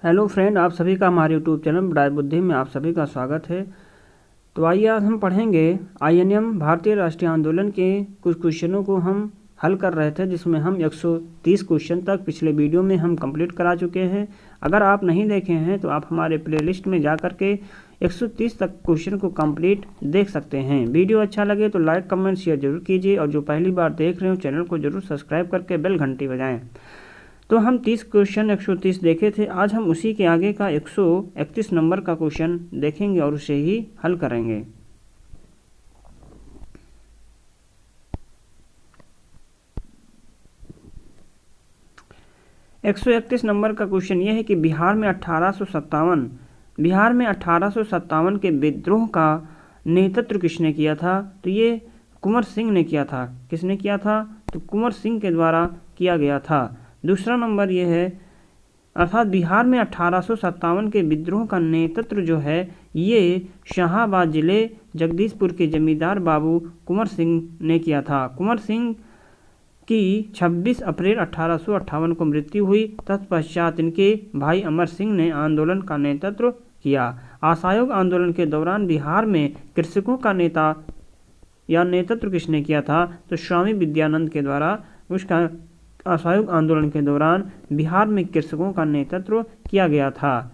Hello friend, आप सभी का हमारे यूट्यूब चैनल बढ़ाई बुद्धि में आप सभी का स्वागत है। तो आइए आज हम पढ़ेंगे आईएनएम भारतीय राष्ट्रीय आंदोलन के कुछ क्वेश्चनों को हम हल कर रहे थे, जिसमें हम 130 क्वेश्चन तक पिछले वीडियो में हम कंप्लीट करा चुके हैं। अगर आप नहीं देखे हैं तो आप हमारे प्लेलिस्ट में जा कर के 130 तक क्वेश्चन को कंप्लीट देख सकते हैं। वीडियो अच्छा लगे तो लाइक कमेंट शेयर जरूर कीजिए, और जो पहली बार देख रहे हो चैनल को जरूर सब्सक्राइब करके बेल घंटी बजाएं। तो हम 30 क्वेश्चन 130 देखे थे। आज हम उसी के आगे का 131 नंबर का क्वेश्चन देखेंगे और उसे ही हल करेंगे। एक 131 नंबर का क्वेश्चन यह है कि बिहार में 1857 के विद्रोह का नेतृत्व किसने किया था? तो ये कुंवर सिंह ने किया था। किसने किया था? तो कुंवर सिंह के द्वारा किया गया था। दूसरा नंबर ये है, अर्थात बिहार में 1857 के विद्रोह का नेतृत्व जो है ये शाहाबाद जिले जगदीशपुर के जमींदार बाबू कुंवर सिंह ने किया था। कुंवर सिंह की 26 अप्रैल 1858 को मृत्यु हुई। तत्पश्चात इनके भाई अमर सिंह ने आंदोलन का नेतृत्व किया। असहयोग आंदोलन के दौरान बिहार में कृषकों का नेतृत्व किसने किया था? तो स्वामी विद्यानंद के द्वारा उसका असहयोग आंदोलन के दौरान बिहार में कृषकों का नेतृत्व किया गया था।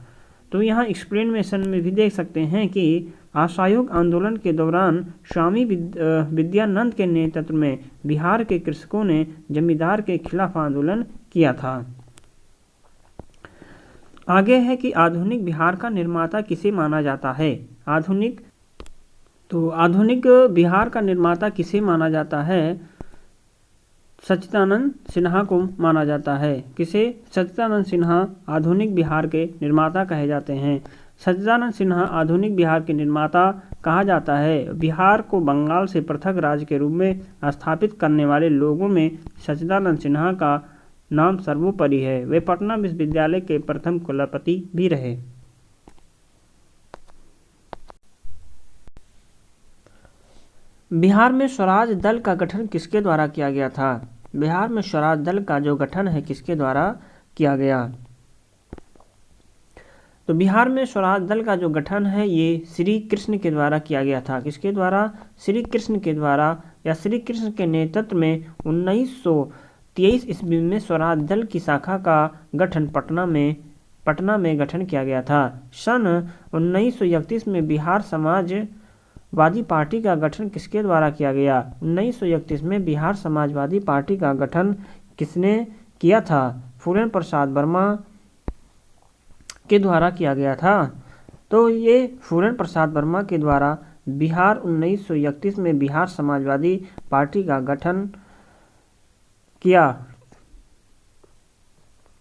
तो यहाँ एक्सप्लेनेशन में भी देख सकते हैं कि असहयोग आंदोलन के दौरान स्वामी विद्यानंद के नेतृत्व में बिहार के कृषकों ने जमींदार के खिलाफ आंदोलन किया था। आगे है कि आधुनिक बिहार का निर्माता किसे माना जाता है? आधुनिक बिहार का निर्माता किसे माना जाता है? सच्चिदानंद सिन्हा को माना जाता है। किसे? सच्चिदानंद सिन्हा आधुनिक बिहार के निर्माता कहे जाते हैं। सच्चिदानंद सिन्हा आधुनिक बिहार के निर्माता कहा जाता है। बिहार को बंगाल से पृथक राज्य के रूप में स्थापित करने वाले लोगों में सच्चिदानंद सिन्हा का नाम सर्वोपरि है। वे पटना विश्वविद्यालय के प्रथम कुलपति भी रहे। बिहार में स्वराज दल का गठन किसके द्वारा किया गया था? बिहार में स्वराज दल का जो गठन है किसके द्वारा किया गया? तो बिहार में स्वराज दल का जो गठन है ये श्री कृष्ण के द्वारा किया गया था। किसके द्वारा? श्री कृष्ण के द्वारा, या श्री कृष्ण के नेतृत्व में 1923 ईस्वी में स्वराज दल की शाखा का गठन पटना में गठन किया गया था। सन 1931 में बिहार समाजवादी पार्टी का गठन किसके द्वारा किया गया? 1931 में बिहार समाजवादी पार्टी का गठन किसने किया था? फूलन प्रसाद वर्मा के द्वारा किया गया था। तो ये फूलन प्रसाद वर्मा के द्वारा 1931 में बिहार समाजवादी पार्टी का गठन किया।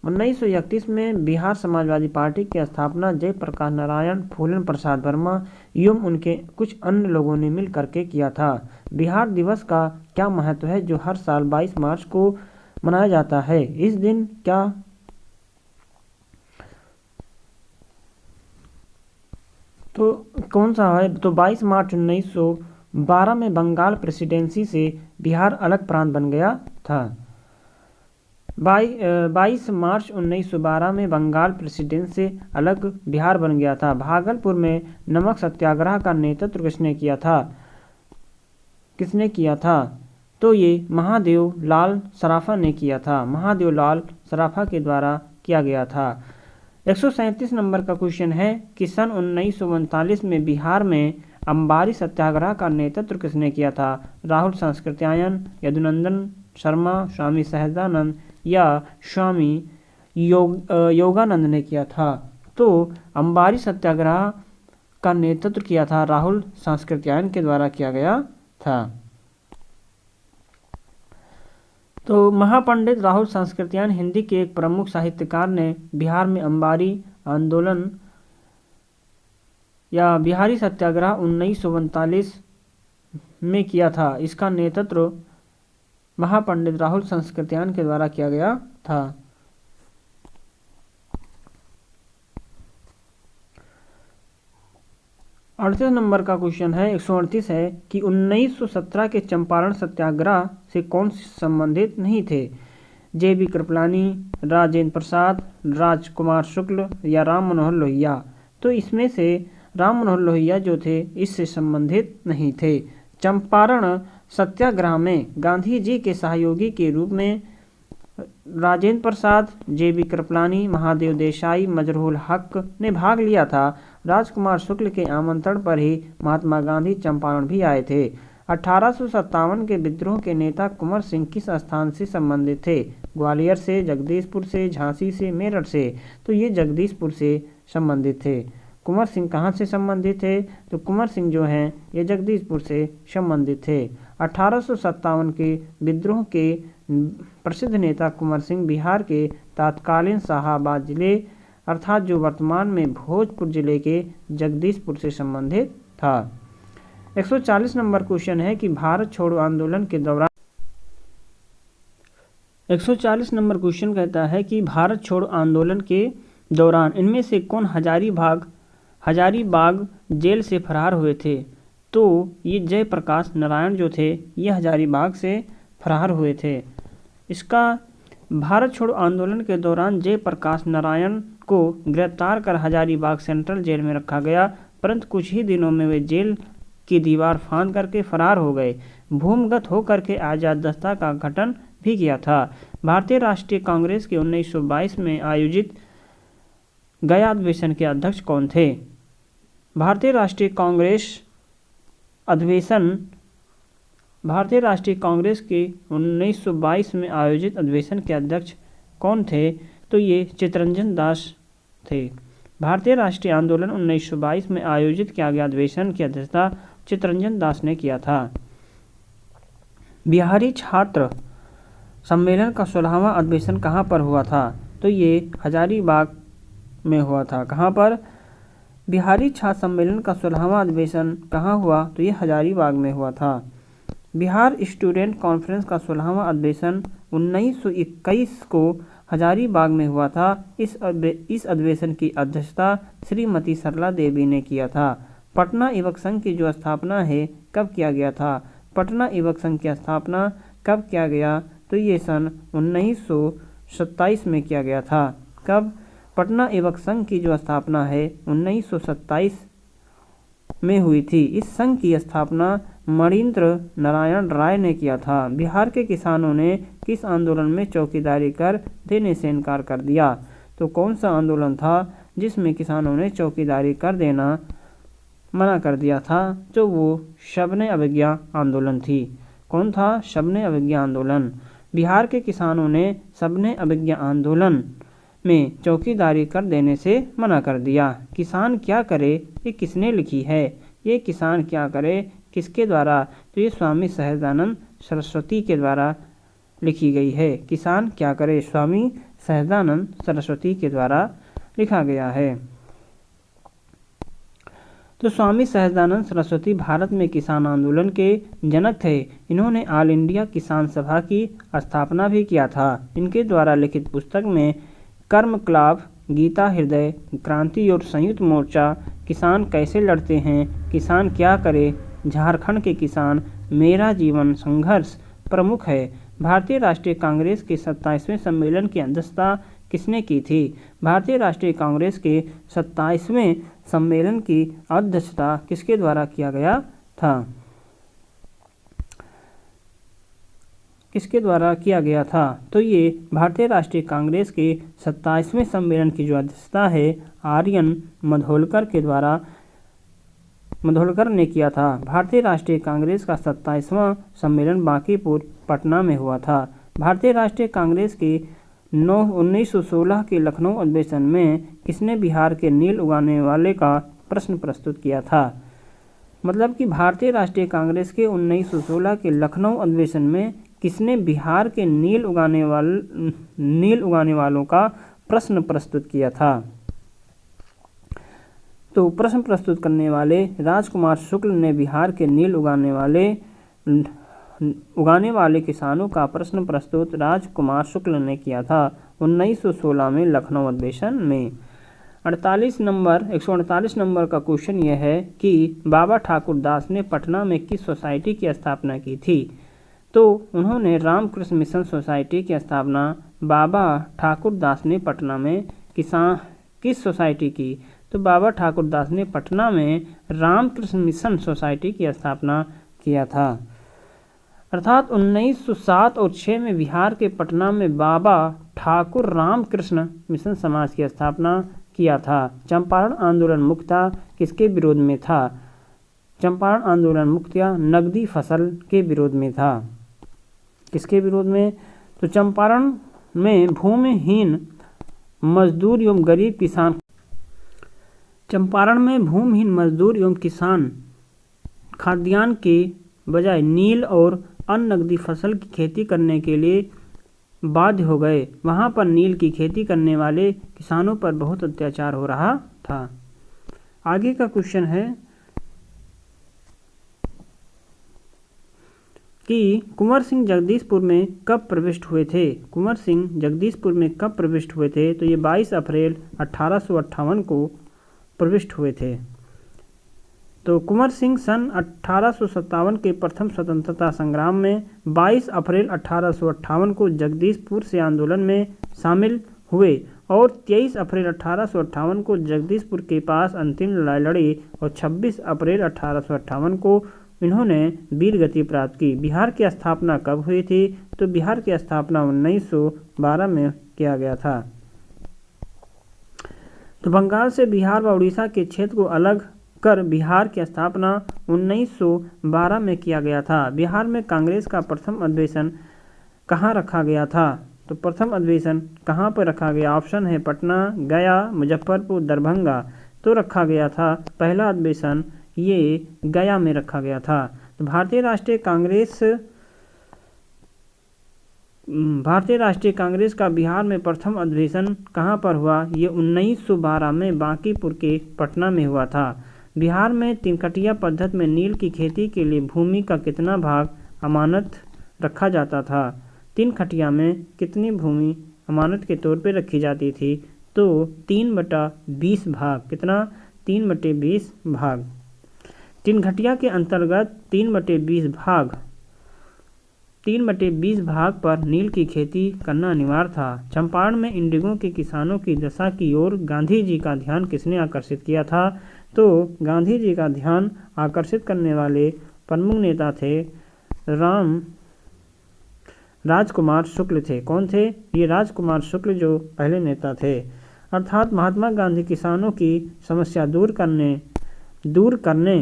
1931 में बिहार समाजवादी पार्टी की स्थापना जयप्रकाश नारायण, फूलन प्रसाद वर्मा एवं उनके कुछ अन्य लोगों ने मिल करके किया था। बिहार दिवस का क्या महत्व है जो हर साल 22 मार्च को मनाया जाता है? इस दिन क्या तो कौन सा है? तो 22 मार्च 1912 में बंगाल प्रेसिडेंसी से बिहार अलग प्रांत बन गया था। 22 मार्च 1912 में बंगाल प्रेसिडेंसी से अलग बिहार बन गया था। भागलपुर में नमक सत्याग्रह का नेतृत्व किसने किया था? तो ये महादेव लाल सराफा ने किया था। महादेव लाल सराफा के द्वारा किया गया था। 137 नंबर का क्वेश्चन है कि सन 1939 में बिहार में अंबारी सत्याग्रह का नेतृत्व किसने किया था? राहुल सांकृत्यायन, यदुनंदन शर्मा, स्वामी सहजानंद या स्वामी योगानंद ने किया था। तो अंबारी सत्याग्रह का नेतृत्व किया था राहुल सांकृत्यायन के द्वारा किया गया था। तो महापंडित राहुल सांकृत्यायन हिंदी के एक प्रमुख साहित्यकार ने बिहार में अंबारी आंदोलन या बिहारी सत्याग्रह 1939 में किया था। इसका नेतृत्व महापंडित राहुल सांकृत्यायन के द्वारा किया गया था। 38 नंबर का क्वेश्चन है, 138 है कि 1917 के चंपारण सत्याग्रह से कौन संबंधित नहीं थे? JB कृपलानी, राजेंद्र प्रसाद, राजकुमार शुक्ल या राम मनोहर लोहिया? तो इसमें से राम मनोहर लोहिया जो थे इससे संबंधित नहीं थे। चंपारण सत्याग्रह में गांधी जी के सहयोगी के रूप में राजेंद्र प्रसाद, JB कृपलानी, महादेव देसाई, मजरूल हक ने भाग लिया था। राजकुमार शुक्ल के आमंत्रण पर ही महात्मा गांधी चंपारण भी आए थे। 1857 के विद्रोह के नेता कुंवर सिंह किस स्थान से संबंधित थे? ग्वालियर से, जगदीशपुर से, झांसी से, मेरठ से? तो ये जगदीशपुर से संबंधित थे। कुंवर सिंह कहाँ से संबंधित थे? तो कुंवर सिंह जो हैं ये जगदीशपुर से संबंधित थे। 1857 के विद्रोह के प्रसिद्ध नेता कुंवर सिंह बिहार के तत्कालीन शाहाबाद जिले अर्थात जो वर्तमान में भोजपुर जिले के जगदीशपुर से संबंधित था। 140 नंबर क्वेश्चन है कि भारत छोड़ो आंदोलन के दौरान 140 नंबर क्वेश्चन कहता है कि भारत छोड़ो आंदोलन के दौरान इनमें से कौन हजारीबाग जेल से फरार हुए थे? तो ये जयप्रकाश नारायण जो थे ये हजारीबाग से फरार हुए थे। इसका भारत छोड़ो आंदोलन के दौरान जयप्रकाश नारायण को गिरफ्तार कर हजारीबाग सेंट्रल जेल में रखा गया, परंतु कुछ ही दिनों में वे जेल की दीवार फांद करके फरार हो गए। भूमिगत होकर के आज़ाद दस्ता का गठन भी किया था। भारतीय राष्ट्रीय कांग्रेस के 1922 में आयोजित गया अधिवेशन के अध्यक्ष कौन थे? भारतीय राष्ट्रीय कांग्रेस के 1922 में आयोजित अधिवेशन के अध्यक्ष कौन थे? तो ये चित्तरंजन दास थे। भारतीय राष्ट्रीय आंदोलन 1922 में आयोजित किया गया अधिवेशन की अध्यक्षता चित्तरंजन दास ने किया था। बिहारी छात्र सम्मेलन का 16वां अधिवेशन कहाँ पर हुआ था? तो ये हजारीबाग में हुआ था। कहाँ पर? बिहारी छात्र सम्मेलन का 16वां अधिवेशन कहाँ हुआ? तो ये हजारीबाग में हुआ था। बिहार स्टूडेंट कॉन्फ्रेंस का 16वां अधिवेशन 1921 को हजारीबाग में हुआ था। इस अधिवेशन की अध्यक्षता श्रीमती सरला देवी ने किया था। पटना युवक संघ की जो स्थापना है कब किया गया था? पटना युवक संघ की स्थापना कब किया गया? तो ये सन 1927 में किया गया था। कब? पटना युवक संघ की जो स्थापना है 1927 में हुई थी। इस संघ की स्थापना मणीन्द्र नारायण राय ने किया था। बिहार के किसानों ने किस आंदोलन में चौकीदारी कर देने से इनकार कर दिया? तो कौन सा आंदोलन था जिसमें किसानों ने चौकीदारी कर देना मना कर दिया था? जो वो शबने अवज्ञा आंदोलन थी। कौन था? शबने अवज्ञा आंदोलन। बिहार के किसानों ने शबने अवज्ञा आंदोलन में चौकीदारी कर देने से मना कर दिया। किसान क्या करे ये किसने लिखी है? ये किसान क्या करे किसके द्वारा? तो ये स्वामी सहजानंद सरस्वती के द्वारा लिखी गई है। किसान क्या करे स्वामी सहजानंद सरस्वती के द्वारा लिखा गया है। तो स्वामी सहजानंद सरस्वती भारत में किसान आंदोलन के जनक थे। इन्होंने ऑल इंडिया किसान सभा की स्थापना भी किया था। इनके द्वारा लिखित पुस्तक में कर्मक्लाब, गीता हृदय, क्रांति और संयुक्त मोर्चा, किसान कैसे लड़ते हैं, किसान क्या करे, झारखंड के किसान, मेरा जीवन संघर्ष प्रमुख है। भारतीय राष्ट्रीय कांग्रेस के 27वें सम्मेलन की अध्यक्षता किसने की थी? भारतीय राष्ट्रीय कांग्रेस के 27वें सम्मेलन की अध्यक्षता किसके द्वारा किया गया था? किसके द्वारा किया गया था? तो ये भारतीय राष्ट्रीय कांग्रेस के 27वें सम्मेलन की जो अध्यक्षता है आर्यन मधोलकर ने किया था। भारतीय राष्ट्रीय कांग्रेस का 27वां सम्मेलन बांकीपुर पटना में हुआ था। भारतीय राष्ट्रीय कांग्रेस के 1916 के लखनऊ अधिवेशन में किसने बिहार के नील उगाने वाले का प्रश्न प्रस्तुत किया था? मतलब कि भारतीय राष्ट्रीय कांग्रेस के 1916 के लखनऊ अधिवेशन में किसने बिहार के नील उगाने वालों का प्रश्न प्रस्तुत किया था? तो प्रश्न प्रस्तुत करने वाले राजकुमार शुक्ल ने बिहार के नील उगाने वाले किसानों का प्रश्न प्रस्तुत राजकुमार शुक्ल ने किया था 1916 में लखनऊ अधिवेशन में। 148 नंबर का क्वेश्चन यह है कि बाबा ठाकुर दास ने पटना में किस सोसाइटी की स्थापना की थी? तो उन्होंने रामकृष्ण मिशन सोसाइटी की स्थापना बाबा ठाकुर दास ने पटना में किस सोसाइटी की? तो बाबा ठाकुर दास ने पटना में रामकृष्ण मिशन सोसाइटी की स्थापना किया था। अर्थात 1907 और 6 में बिहार के पटना में बाबा ठाकुर रामकृष्ण मिशन समाज की स्थापना किया था। चंपारण आंदोलन मुख्यतः किसके विरोध में था? चंपारण आंदोलन मुख्यतः नकदी फसल के विरोध में था। किसके विरोध में? तो चंपारण में भूमिहीन मजदूर एवं गरीब किसान खाद्यान्न के बजाय नील और अन्य नकदी फसल की खेती करने के लिए बाध्य हो गए। वहां पर नील की खेती करने वाले किसानों पर बहुत अत्याचार हो रहा था। आगे का क्वेश्चन है कि कुंवर सिंह जगदीशपुर में कब प्रविष्ट हुए थे? कुंवर सिंह जगदीशपुर में कब प्रविष्ट हुए थे? तो ये 22 अप्रैल 1858 को प्रविष्ट हुए थे। तो कुंवर सिंह सन 1857 के प्रथम स्वतंत्रता संग्राम में 22 अप्रैल 1858 को जगदीशपुर से आंदोलन में शामिल हुए और 23 अप्रैल 1858 को जगदीशपुर के पास अंतिम लड़ाई लड़ी और 26 अप्रैल 1858 को इन्होंने वीर गति प्राप्त की। बिहार की स्थापना कब हुई थी? तो बिहार की स्थापना 1912 में किया गया था। तो बंगाल से बिहार व उड़ीसा के क्षेत्र को अलग कर बिहार की स्थापना 1912 में किया गया था। बिहार में कांग्रेस का प्रथम अधिवेशन कहाँ रखा गया था? तो प्रथम अधिवेशन कहाँ पर रखा गया? ऑप्शन है पटना, गया, मुजफ्फरपुर, दरभंगा। तो रखा गया था पहला अधिवेशन ये गया में रखा गया था। तो भारतीय राष्ट्रीय कांग्रेस का बिहार में प्रथम अधिवेशन कहाँ पर हुआ? ये 1912 में बांकीपुर के पटना में हुआ था। बिहार में तिनकटिया पद्धति में नील की खेती के लिए भूमि का कितना भाग अमानत रखा जाता था? तिनकटिया में कितनी भूमि अमानत के तौर पर रखी जाती थी? तो 3/20 भाग। कितना? 3/20 भाग। तिनघटिया के अंतर्गत 3/20 भाग पर नील की खेती करना अनिवार्य था। चंपारण में इंडिगो के किसानों की दशा की ओर गांधी जी का ध्यान किसने आकर्षित किया था? तो गांधी जी का ध्यान आकर्षित करने वाले प्रमुख नेता थे राजकुमार शुक्ल थे। कौन थे? ये राजकुमार शुक्ल जो पहले नेता थे। अर्थात महात्मा गांधी किसानों की समस्या दूर करने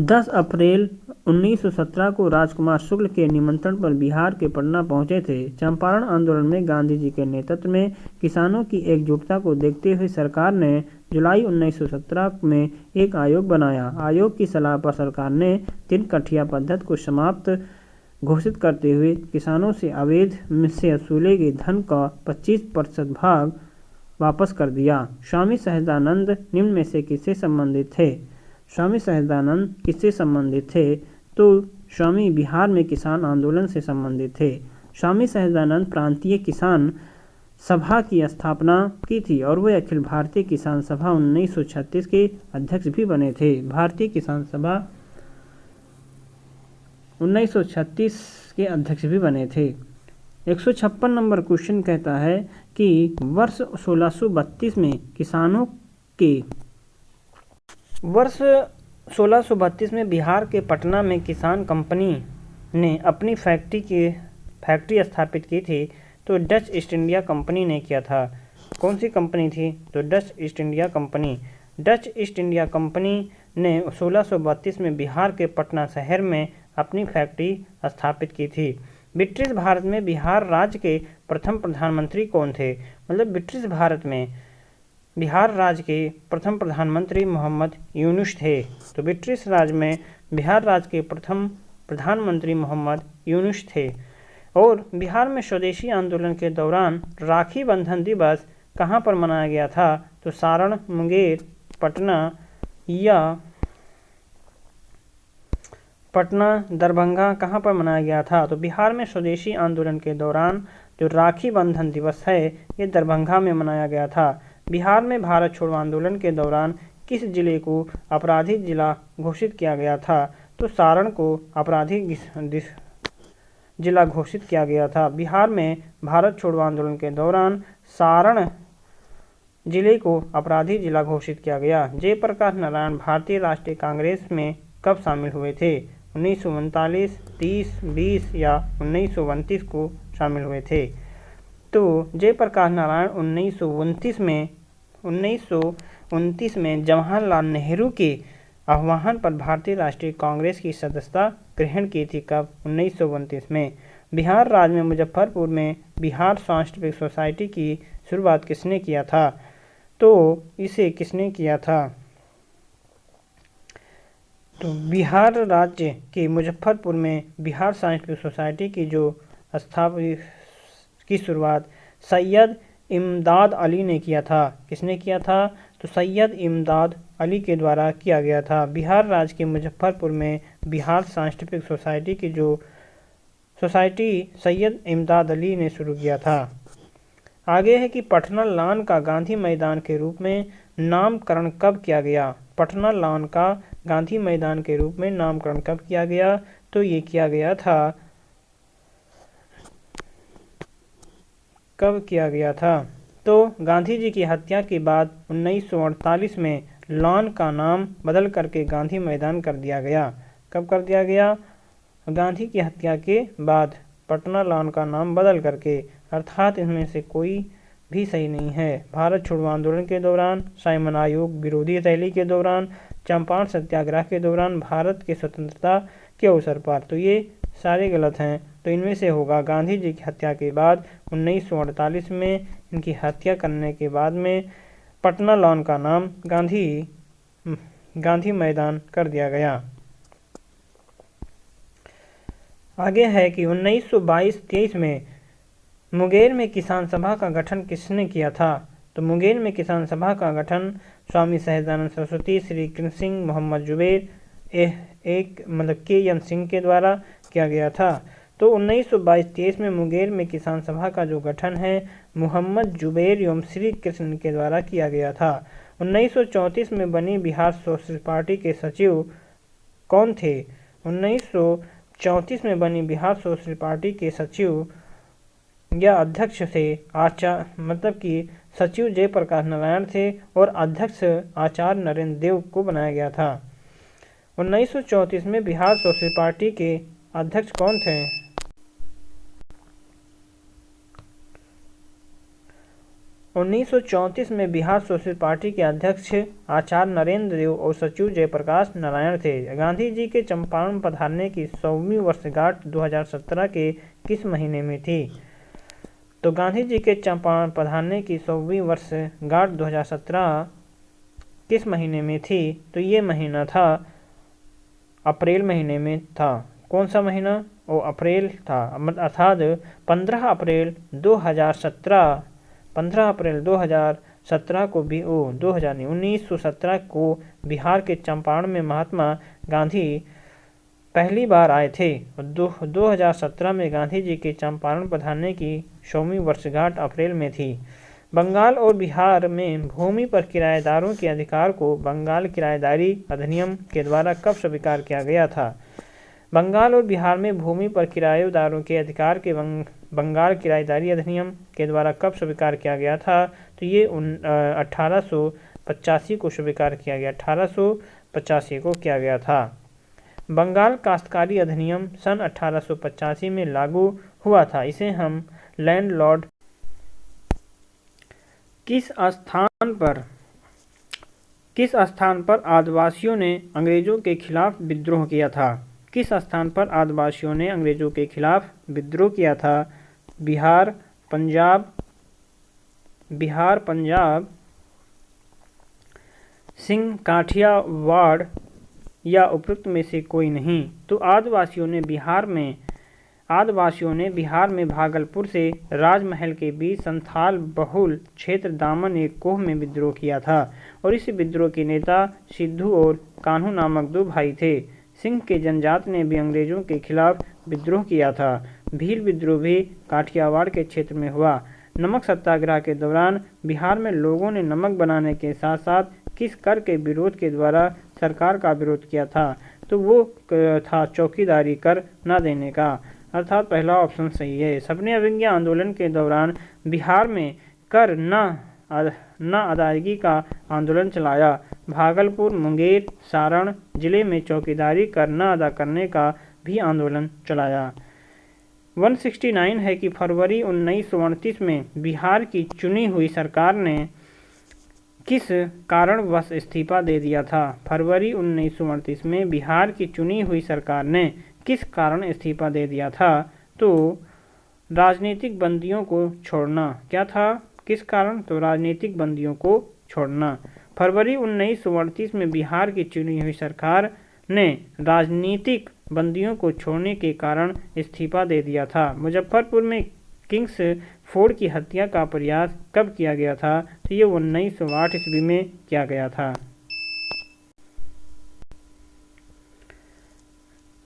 10 अप्रैल 1917 को राजकुमार शुक्ल के निमंत्रण पर बिहार के पटना पहुंचे थे। चंपारण आंदोलन में गांधी जी के नेतृत्व में किसानों की एकजुटता को देखते हुए सरकार ने जुलाई 1917 में एक आयोग बनाया। आयोग की सलाह पर सरकार ने तिनकटिया पद्धति को समाप्त घोषित करते हुए किसानों से अवैध से वसूले गए धन का 25% भाग वापस कर दिया। स्वामी सहजानंद निम्न में से किससे संबंधित थे? स्वामी सहजानंद किससे संबंधित थे? तो स्वामी बिहार में किसान आंदोलन से संबंधित थे। स्वामी सहजानंद प्रांतीय किसान सभा की स्थापना की थी और वे अखिल भारतीय किसान सभा 1936 के अध्यक्ष भी बने थे। भारतीय किसान सभा 1936 के अध्यक्ष भी बने थे। 156 नंबर क्वेश्चन कहता है कि वर्ष 1632 में किसानों के वर्ष 1632 में बिहार के पटना में किसान कंपनी ने अपनी फैक्ट्री स्थापित की थी। तो डच ईस्ट इंडिया कंपनी ने किया था। कौन सी कंपनी थी? तो Dutch east India company. Dutch east India company ने 1632 में बिहार के पटना शहर में अपनी फैक्ट्री स्थापित की थी। ब्रिटिश भारत में बिहार राज्य के प्रथम प्रधानमंत्री कौन थे? मतलब ब्रिटिश भारत में बिहार राज्य के प्रथम प्रधानमंत्री मोहम्मद यूनुस थे। तो ब्रिटिश राज में बिहार राज्य के प्रथम प्रधानमंत्री मोहम्मद यूनुस थे। और बिहार में स्वदेशी आंदोलन के दौरान राखी बंधन दिवस कहाँ पर मनाया गया था? तो सारण, मुंगेर, पटना, दरभंगा कहाँ पर मनाया गया था? तो बिहार में स्वदेशी आंदोलन के दौरान जो राखी बंधन दिवस है ये दरभंगा में मनाया गया था। बिहार में भारत छोड़ो आंदोलन के दौरान किस जिले को अपराधित जिला घोषित किया गया था? तो सारण को आपराधिक जिला घोषित किया गया था। बिहार में भारत छोड़ो आंदोलन के दौरान सारण जिले को अपराधी जिला घोषित किया गया। जयप्रकाश नारायण भारतीय राष्ट्रीय कांग्रेस में कब शामिल हुए थे? 1939, 30, 20 या 1929 को शामिल हुए थे। तो जयप्रकाश नारायण 1929 में जवाहरलाल नेहरू के आह्वान पर भारतीय राष्ट्रीय कांग्रेस की सदस्यता ग्रहण की थी। कब? 1929 में। बिहार राज्य में मुजफ्फरपुर में बिहार साइंटिफिक सोसाइटी की शुरुआत किसने किया था? तो इसे किसने किया था? तो बिहार राज्य के मुजफ्फरपुर में बिहार साइंटिफिक सोसाइटी की जो स्थापना की शुरुआत सैयद इमदाद अली ने किया था। किसने किया था? तो सैयद इमदाद अली के द्वारा किया गया था। बिहार राज्य के मुजफ्फरपुर में बिहार साइंटिफिक सोसाइटी की जो सोसाइटी सैयद इमदाद अली ने शुरू किया था। आगे है कि पटना लॉन का गांधी मैदान के रूप में नामकरण कब किया गया? पटना लॉन का गांधी मैदान के रूप में नामकरण कब किया गया? तो ये किया गया था, कब किया गया था? तो गांधी जी की हत्या के बाद 1948 में लॉन का नाम बदल करके गांधी मैदान कर दिया गया। कब कर दिया गया? गांधी की हत्या के बाद पटना लॉन का नाम बदल करके, अर्थात इनमें से कोई भी सही नहीं है। भारत छोड़ो आंदोलन के दौरान, साइमन आयोग विरोधी रैली के दौरान, चंपारण सत्याग्रह के दौरान, भारत की स्वतंत्रता के अवसर पर। तो ये सारे गलत हैं। तो इनमें से होगा गांधी जी की हत्या के बाद 1948 में इनकी हत्या करने के बाद में पटना लॉन का नाम गांधी मैदान कर दिया गया। आगे है कि 1922-23 में मुंगेर में किसान सभा का गठन किसने किया था? तो मुंगेर में किसान सभा का गठन स्वामी सहजानंद सरस्वती, श्री कृष्ण सिंह, मोहम्मद जुबैर के.एन. सिंह के द्वारा किया गया था। तो 1922-23 में मुंगेर में किसान सभा का जो गठन है मोहम्मद जुबैर एवं श्री कृष्ण के द्वारा किया गया था। 1934 में बनी बिहार सोशलिस्ट पार्टी के सचिव कौन थे? 1934 में बनी बिहार सोशलिस्ट पार्टी के सचिव या अध्यक्ष थे कि सचिव जयप्रकाश नारायण थे और अध्यक्ष आचार्य नरेंद्र देव को बनाया गया था। 1934 में बिहार सोशलिस्ट पार्टी के अध्यक्ष कौन थे? 1934 में बिहार सोशलिस्ट पार्टी के अध्यक्ष आचार्य नरेंद्र देव और सचिव जयप्रकाश नारायण थे। गांधी जी के चंपारण पधारने की 100वीं वर्षगांठ 2017 के किस महीने में थी? तो गांधी जी के चंपारण पधारने की 100वीं वर्षगांठ 2017 किस महीने में थी? तो ये महीना था अप्रैल महीने में था। कौन सा महीना? वो अप्रैल था, अर्थात 15 अप्रैल 2017 को भी 1917 को बिहार के चंपारण में महात्मा गांधी पहली बार आए थे। 2017 में गांधी जी के चंपारण पधारने की 100वीं वर्षगांठ अप्रैल में थी। बंगाल और बिहार में भूमि पर किराएदारों के अधिकार को बंगाल किराएदारी अधिनियम के द्वारा कब स्वीकार किया गया था? बंगाल और बिहार में भूमि पर किराएदारों के अधिकार के बंगाल किराएदारी अधिनियम के द्वारा कब स्वीकार किया गया था? तो ये 1885 को स्वीकार किया गया। 1885 को किया गया था। बंगाल काश्तकारी अधिनियम सन 1885 में लागू हुआ था। इसे हम लैंडलॉर्ड किस स्थान पर आदिवासियों ने अंग्रेजों के खिलाफ विद्रोह किया था? किस स्थान पर आदिवासियों ने अंग्रेजों के खिलाफ विद्रोह किया था? बिहार, पंजाब, सिंध, काठियावाड़ या उपरोक्त में से कोई नहीं। तो आदिवासियों ने बिहार में भागलपुर से राजमहल के बीच संथाल बहुल क्षेत्र दामन एक कोह में विद्रोह किया था और इस विद्रोह के नेता सिद्धू और कान्हू नामक दो भाई थे। सिंह के जनजाति ने भी अंग्रेजों के खिलाफ विद्रोह किया था। भील विद्रोह भी काठियावाड़ के क्षेत्र में हुआ। नमक सत्याग्रह के दौरान बिहार में लोगों ने नमक बनाने के साथ साथ किस कर के विरोध के द्वारा सरकार का विरोध किया था? तो वो था चौकीदारी कर न देने का, अर्थात पहला ऑप्शन सही है। सविनय अवज्ञा आंदोलन के दौरान बिहार में कर न अदायगी का आंदोलन चलाया। भागलपुर, मुंगेर, सारण जिले में चौकीदारी कर न अदा करने का भी आंदोलन चलाया। 169 है कि फरवरी 1938 में बिहार की चुनी हुई सरकार ने किस कारणवश इस्तीफा दे दिया था। फरवरी 1938 में बिहार की चुनी हुई सरकार ने किस कारण इस्तीफा दे दिया था। तो राजनीतिक बंदियों को छोड़ना। क्या था, किस कारण, तो राजनीतिक बंदियों को छोड़ना। फरवरी 1938 में बिहार की चुनी हुई सरकार ने राजनीतिक बंदियों को छोड़ने के कारण इस्तीफा दे दिया था। मुजफ्फरपुर में किंग्स फोर्ड की हत्या का प्रयास कब किया गया था, तो ये 1908 ईस्वी में किया गया था।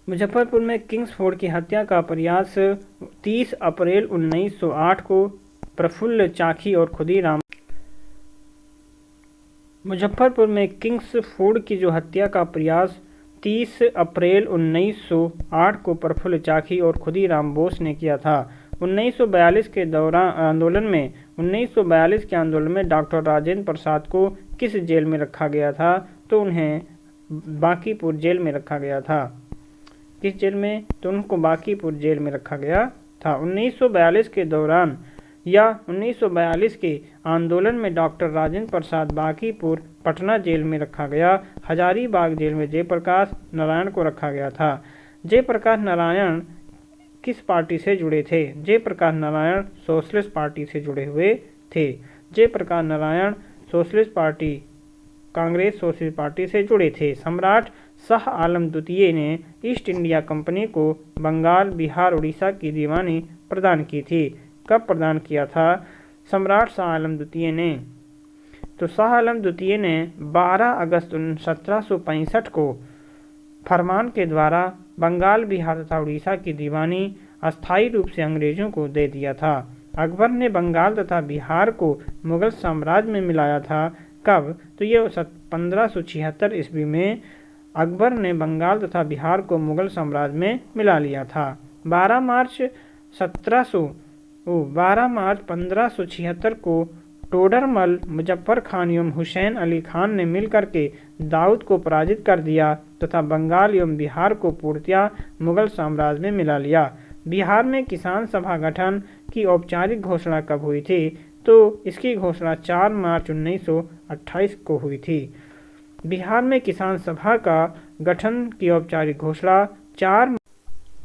मुजफ्फरपुर में किंग्स फोर्ड की हत्या का प्रयास 30 अप्रैल 1908 को प्रफुल्ल चाकी और खुदीराम। मुजफ्फरपुर में किंग्स फोर्ड की जो हत्या का प्रयास 30 अप्रैल 1908 को प्रफुल्ल चाकी और खुदीराम बोस ने किया था। 1942 के आंदोलन में डॉक्टर राजेंद्र प्रसाद को किस जेल में रखा गया था, तो उन्हें बांकीपुर जेल में रखा गया था। किस जेल में, तो उनको बांकीपुर जेल में रखा गया था। 1942 के दौरान या 1942 के आंदोलन में डॉक्टर राजेंद्र प्रसाद बांकीपुर पटना जेल में रखा गया। हजारीबाग जेल में जयप्रकाश नारायण को रखा गया था। जयप्रकाश नारायण किस पार्टी से जुड़े थे? जयप्रकाश नारायण सोशलिस्ट पार्टी से जुड़े हुए थे। Jayaprakash Narayan socialist party, Congress socialist party से जुड़े थे। सम्राट शाह आलम द्वितीय ने ईस्ट इंडिया कंपनी को बंगाल, बिहार, उड़ीसा की दीवानी प्रदान की थी। कब प्रदान किया था सम्राट शाह आलम द्वितीय ने? तो शाह आलम द्वितीय ने 12 अगस्त 1765 को फरमान के द्वारा बंगाल, बिहार तथा उड़ीसा की दीवानी अस्थायी रूप से अंग्रेजों को दे दिया था। अकबर ने बंगाल तथा बिहार को मुगल साम्राज्य में मिलाया था। कब? तो ये 1576 ईस्वी में अकबर ने बंगाल तथा बिहार को मुगल साम्राज्य में मिला लिया था। 12 मार्च 1576 को टोडरमल, मुजफ्फर खान एवं हुसैन अली खान ने मिलकर के दाऊद को पराजित कर दिया तथा बंगाल एवं बिहार को पूर्णतया मुगल साम्राज्य में मिला लिया। बिहार में किसान सभा गठन की औपचारिक घोषणा कब हुई थी? तो इसकी घोषणा 4 मार्च 1928 को हुई थी। बिहार में किसान सभा का गठन की औपचारिक घोषणा 4।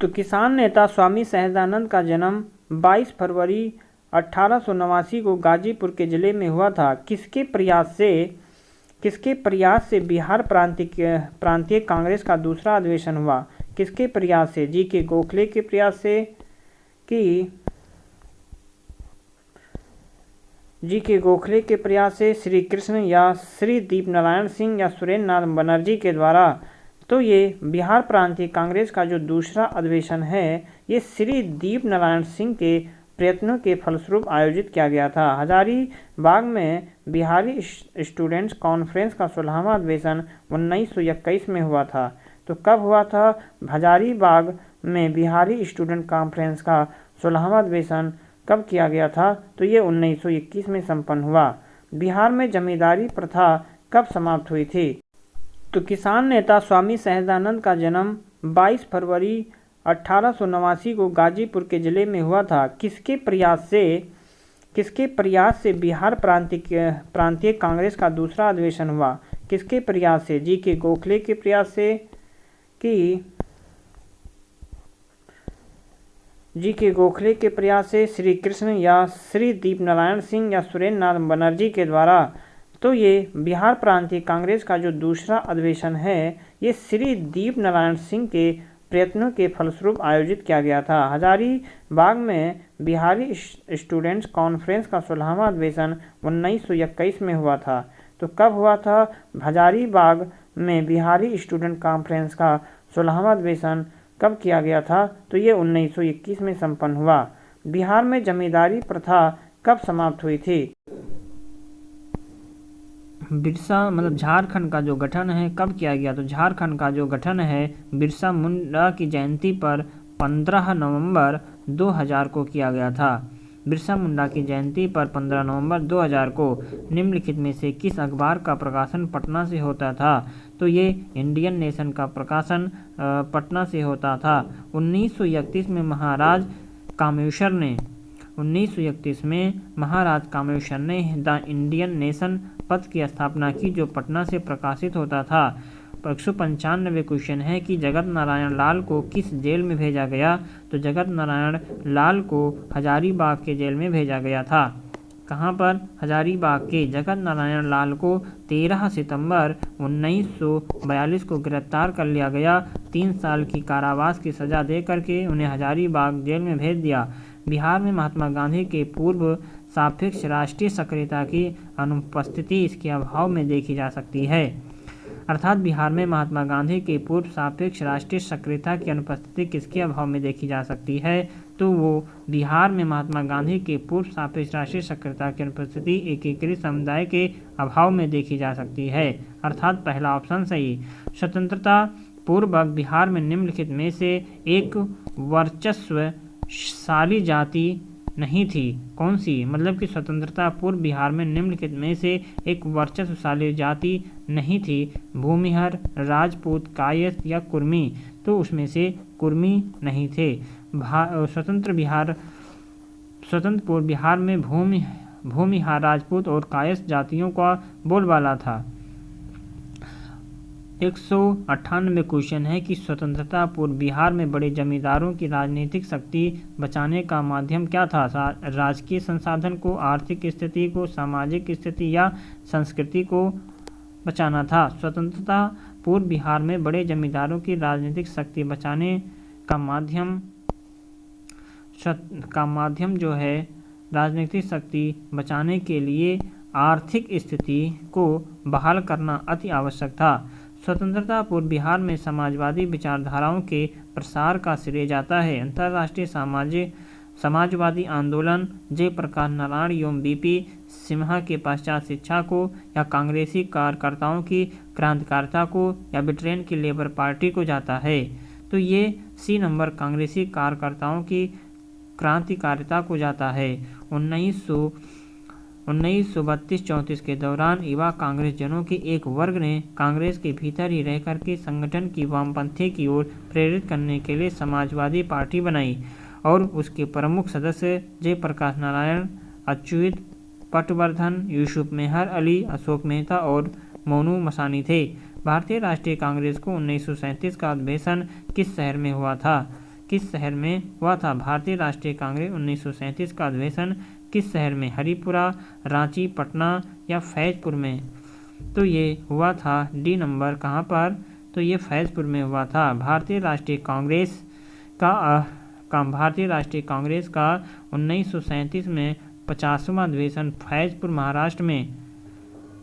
तो किसान नेता स्वामी सहजानंद का जन्म 22 फरवरी 1889 को गाजीपुर के जिले में हुआ था। किसके प्रयास से बिहार प्रांतीय कांग्रेस का दूसरा अधिवेशन हुआ? किसके प्रयास से? जी के गोखले के प्रयास से कि जी के गोखले के प्रयास से, श्री कृष्ण या श्री दीपनारायण सिंह या सुरेंद्र नाथ बनर्जी के द्वारा? तो ये बिहार प्रांतीय कांग्रेस का जो दूसरा अधिवेशन है, ये श्री दीपनारायण सिंह के प्रयत्नों के फलस्वरूप आयोजित किया गया था। हजारीबाग में बिहारी स्टूडेंट्स कॉन्फ्रेंस का 16वां अधिवेशन 1921 में हुआ था। तो कब हुआ था हजारीबाग में बिहारी स्टूडेंट कॉन्फ्रेंस का 16वां अधिवेशन? कब किया गया था? तो ये 1921 में संपन्न हुआ। बिहार में जमींदारी प्रथा कब समाप्त हुई थी? तो किसान नेता स्वामी सहजानंद का जन्म 22 फरवरी 1889 को गाजीपुर के जिले में हुआ था। किसके प्रयास से बिहार प्रांतीय कांग्रेस का दूसरा अधिवेशन हुआ? किसके प्रयास से? जी के गोखले के प्रयास से कि जी के गोखले के प्रयास से, श्री कृष्ण या श्री दीपनारायण सिंह या सुरेंद्र नाथ बनर्जी के द्वारा? तो ये बिहार प्रांतीय कांग्रेस का जो दूसरा अधिवेशन है, ये श्री दीपनारायण सिंह के प्रयत्नों के फलस्वरूप आयोजित किया गया था। हजारीबाग में बिहारी स्टूडेंट्स कॉन्फ्रेंस का 16वां अधिवेशन 1921 में हुआ था। तो कब हुआ था हजारीबाग में बिहारी स्टूडेंट कॉन्फ्रेंस का 16वां अधिवेशन? कब किया गया था? तो ये 1921 में संपन्न हुआ। बिहार में जमींदारी प्रथा कब समाप्त हुई थी? बिरसा मतलब झारखंड का जो गठन है कब किया गया, तो झारखंड का जो गठन है बिरसा मुंडा की जयंती पर 15 नवंबर 2000 को किया गया था। बिरसा मुंडा की जयंती पर 15 नवंबर 2000 को निम्नलिखित में से किस अखबार का प्रकाशन पटना से होता था, तो ये इंडियन नेशन का प्रकाशन पटना से होता था। 1931 में महाराज कामेश्वर ने द इंडियन नेशन पत्र की स्थापना की, जो पटना से प्रकाशित होता था। 195 क्वेश्चन है कि जगत नारायण लाल को किस जेल में भेजा गया, तो जगत नारायण लाल को हजारीबाग के जेल में भेजा गया था। कहाँ पर? हजारीबाग के। जगत नारायण लाल को 13 सितंबर 1942 को गिरफ्तार कर लिया गया। 3 साल की कारावास की सजा दे करके उन्हें हजारीबाग जेल में भेज दिया। बिहार में महात्मा गांधी के पूर्व सापेक्ष राष्ट्रीय सक्रियता की अनुपस्थिति इसके अभाव में देखी जा सकती है। अर्थात बिहार में महात्मा गांधी के पूर्व सापेक्ष राष्ट्रीय सक्रियता की अनुपस्थिति किसके अभाव में देखी जा सकती है, तो वो बिहार में महात्मा गांधी के पूर्व सापेक्ष राष्ट्रीय सक्रियता की अनुपस्थिति एकीकृत समुदाय के अभाव में देखी जा सकती है। अर्थात पहला ऑप्शन सही। स्वतंत्रता पूर्व बिहार में निम्नलिखित में से एक वर्चस्वशाली जाति नहीं थी, कौन सी? मतलब कि स्वतंत्रता पूर्व बिहार में निम्नलिखित में से एक वर्चस्वशाली जाति नहीं थी। भूमिहर, राजपूत, कायस्थ या कुर्मी, तो उसमें से कुर्मी नहीं थे। स्वतंत्र पूर्व बिहार में भूमिहार, राजपूत और कायस्थ जातियों का बोलबाला था। 198 क्वेश्चन है कि स्वतंत्रता पूर्व बिहार में बड़े जमींदारों की राजनीतिक शक्ति बचाने का माध्यम क्या था? राजकीय संसाधन को, आर्थिक स्थिति को, सामाजिक स्थिति या संस्कृति को बचाना था। स्वतंत्रता पूर्व बिहार में बड़े जमींदारों की राजनीतिक शक्ति बचाने का माध्यम जो है, राजनीतिक शक्ति बचाने के लिए आर्थिक स्थिति को बहाल करना अति आवश्यक था। स्वतंत्रता पूर्व बिहार में समाजवादी विचारधाराओं के प्रसार का श्रेय जाता है। अंतर्राष्ट्रीय समाजवादी आंदोलन, जयप्रकाश नारायण एवं बीपी सिन्हा के पश्चात शिक्षा को, या कांग्रेसी कार्यकर्ताओं की क्रांतिकारिता को, या ब्रिटेन की लेबर पार्टी को जाता है, तो ये सी नंबर कांग्रेसी कार्यकर्ताओं की क्रांतिकारिता को जाता है। 1932-34 के दौरान युवा कांग्रेस जनों के एक वर्ग ने कांग्रेस के भीतर ही रहकर के संगठन की वामपंथी की ओर प्रेरित करने के लिए समाजवादी पार्टी बनाई और उसके प्रमुख सदस्य जयप्रकाश नारायण, अच्युत पटवर्धन, यूसुफ मेहर अली, अशोक मेहता और मोनू मसानी थे। भारतीय राष्ट्रीय कांग्रेस को 1937 का अधिवेशन किस शहर में हुआ था? भारतीय राष्ट्रीय कांग्रेस 1937 का अधिवेशन किस शहर में? हरिपुरा, रांची, पटना या फैजपुर में? तो ये हुआ था डी नंबर। कहाँ पर? तो ये फैजपुर में हुआ था। भारतीय राष्ट्रीय कांग्रेस का 1937 में 50वां अधिवेशन फैजपुर महाराष्ट्र में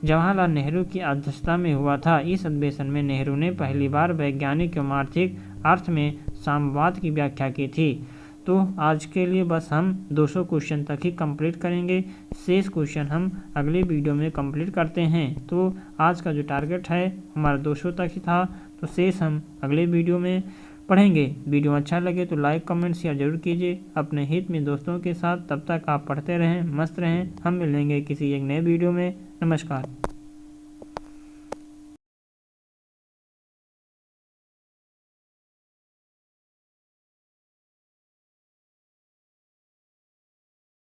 जवाहरलाल नेहरू की अध्यक्षता में हुआ था। इस अधिवेशन में नेहरू ने पहली बार वैज्ञानिक एवं आर्थिक अर्थ में साम्यवाद की व्याख्या की थी। तो आज के लिए बस हम 200 क्वेश्चन तक ही कंप्लीट करेंगे, शेष क्वेश्चन हम अगले वीडियो में कंप्लीट करते हैं। तो आज का जो टारगेट है हमारा 200 तक ही था, तो शेष हम अगले वीडियो में पढ़ेंगे। वीडियो अच्छा लगे तो लाइक, कमेंट, शेयर जरूर कीजिए अपने हित में दोस्तों के साथ। तब तक आप पढ़ते रहें, मस्त रहें। हम मिलेंगे किसी एक नए वीडियो में। नमस्कार।